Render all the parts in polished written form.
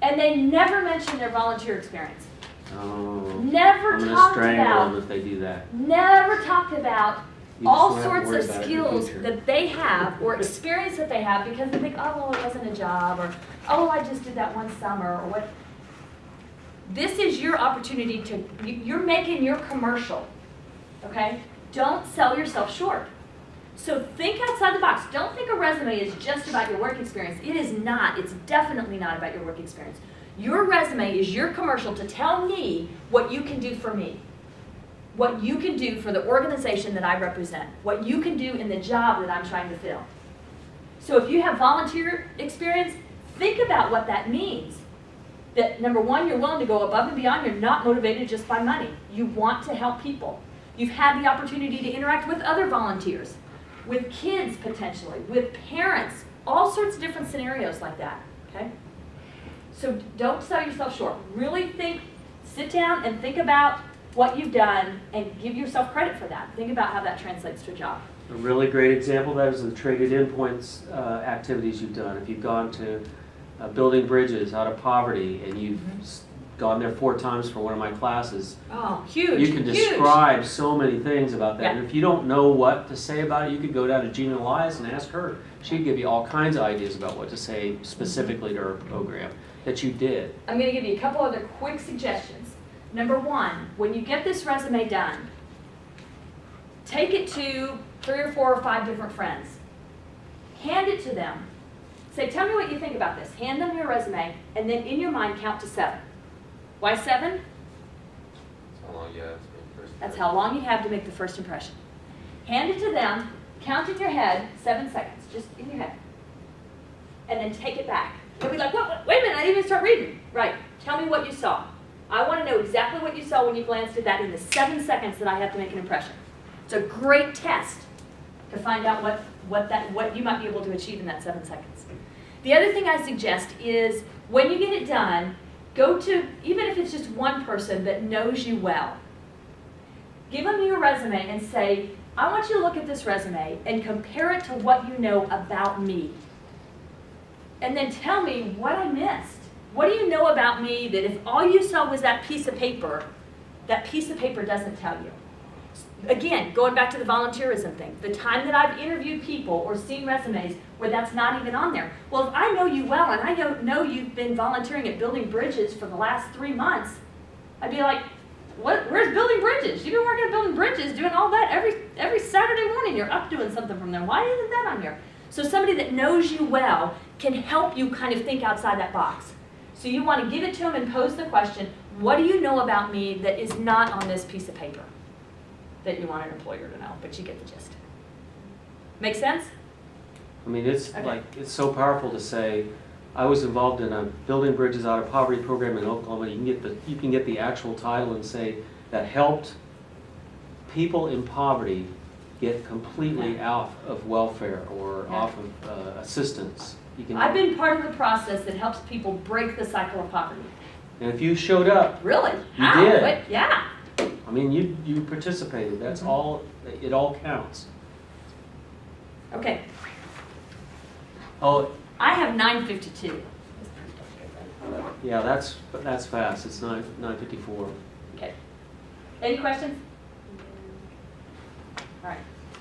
And they never mention their volunteer experience. Oh, Never I'm going to talked strangle about, them if they do that. never talked about You just all don't have to sorts worry of about it in the skills future. that they have or experience that they have because they think, oh, well, it wasn't a job, or, oh, I just did that one summer, or what. This is your opportunity to, you're making your commercial, okay? Don't sell yourself short. So think outside the box. Don't think a resume is just about your work experience. It is not. It's definitely not about your work experience. Your resume is your commercial to tell me what you can do for me, what you can do for the organization that I represent, what you can do in the job that I'm trying to fill. So if you have volunteer experience, think about what that means. That number one, you're willing to go above and beyond. You're not motivated just by money. You want to help people. You've had the opportunity to interact with other volunteers, with kids potentially, with parents, all sorts of different scenarios like that, okay? So don't sell yourself short. Really think, sit down and think about what you've done and give yourself credit for that. Think about how that translates to a job. A really great example of that is the Traded In Points activities you've done. If you've gone to Building Bridges Out of Poverty and you've gone there 4 times for one of my classes, Oh, huge, you can describe so many things about that. Yeah. And if you don't know what to say about it, you could go down to Gina Elias and ask her. She'd give you all kinds of ideas about what to say specifically to her program that you did. I'm going to give you a couple other quick suggestions. Number one, when you get this resume done, take it to 3 or 4 or 5 different friends. Hand it to them. Say, tell me what you think about this. Hand them your resume, and then in your mind count to 7. Why 7? How long you have to make first? That's how long you have to make the first impression. Hand it to them, count in your head, 7 seconds, just in your head. And then take it back. They'll be like, what, wait a minute, I didn't even start reading. Right, tell me what you saw. I want to know exactly what you saw when you glanced at that in the 7 seconds that I have to make an impression. It's a great test to find out what you might be able to achieve in that 7 seconds. The other thing I suggest is when you get it done, go to, even if it's just one person that knows you well, give them your resume and say, I want you to look at this resume and compare it to what you know about me. And then tell me what I missed. What do you know about me that if all you saw was that piece of paper doesn't tell you? Again, going back to the volunteerism thing, the time that I've interviewed people or seen resumes where that's not even on there. Well, if I know you well and I know you've been volunteering at Building Bridges for the last 3 months, I'd be like, where's Building Bridges? You've been working at Building Bridges doing all that every Saturday morning. You're up doing something from there. Why isn't that on here? So somebody that knows you well can help you kind of think outside that box. So you want to give it to them and pose the question, what do you know about me that is not on this piece of paper that you want an employer to know, but you get the gist. Make sense? I mean, it's Okay. like, it's so powerful to say, I was involved in a Building Bridges Out of Poverty program in Oklahoma. You can get the actual title and say that helped people in poverty get completely out of welfare or Yeah. off of assistance. You can, I've been part of the process that helps people break the cycle of poverty. and if you showed up, Really? You How? did. What? Yeah. I mean, you participated. That's all. It all counts. Okay. Oh, I have 9:52. yeah, that's fast. It's 9:54. Okay. Any questions? All right.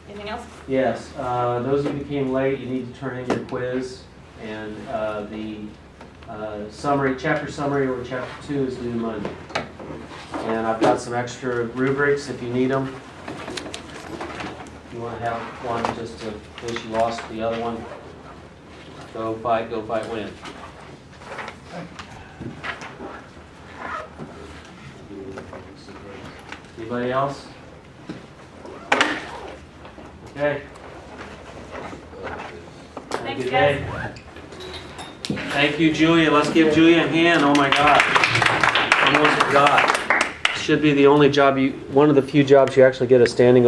Anything else? Yes, those of you who came late, you need to turn in your quiz, and the summary, chapter summary or chapter 2 is due Monday. And I've got some extra rubrics if you need them. You want to have one just in case you lost the other one. Go fight, win. Anybody else? Okay. Have a Thanks, good guys. day. Thank you, Julia. Let's give Julia a hand. Oh my God. Almost forgot. Should be the only job one of the few jobs you actually get a standing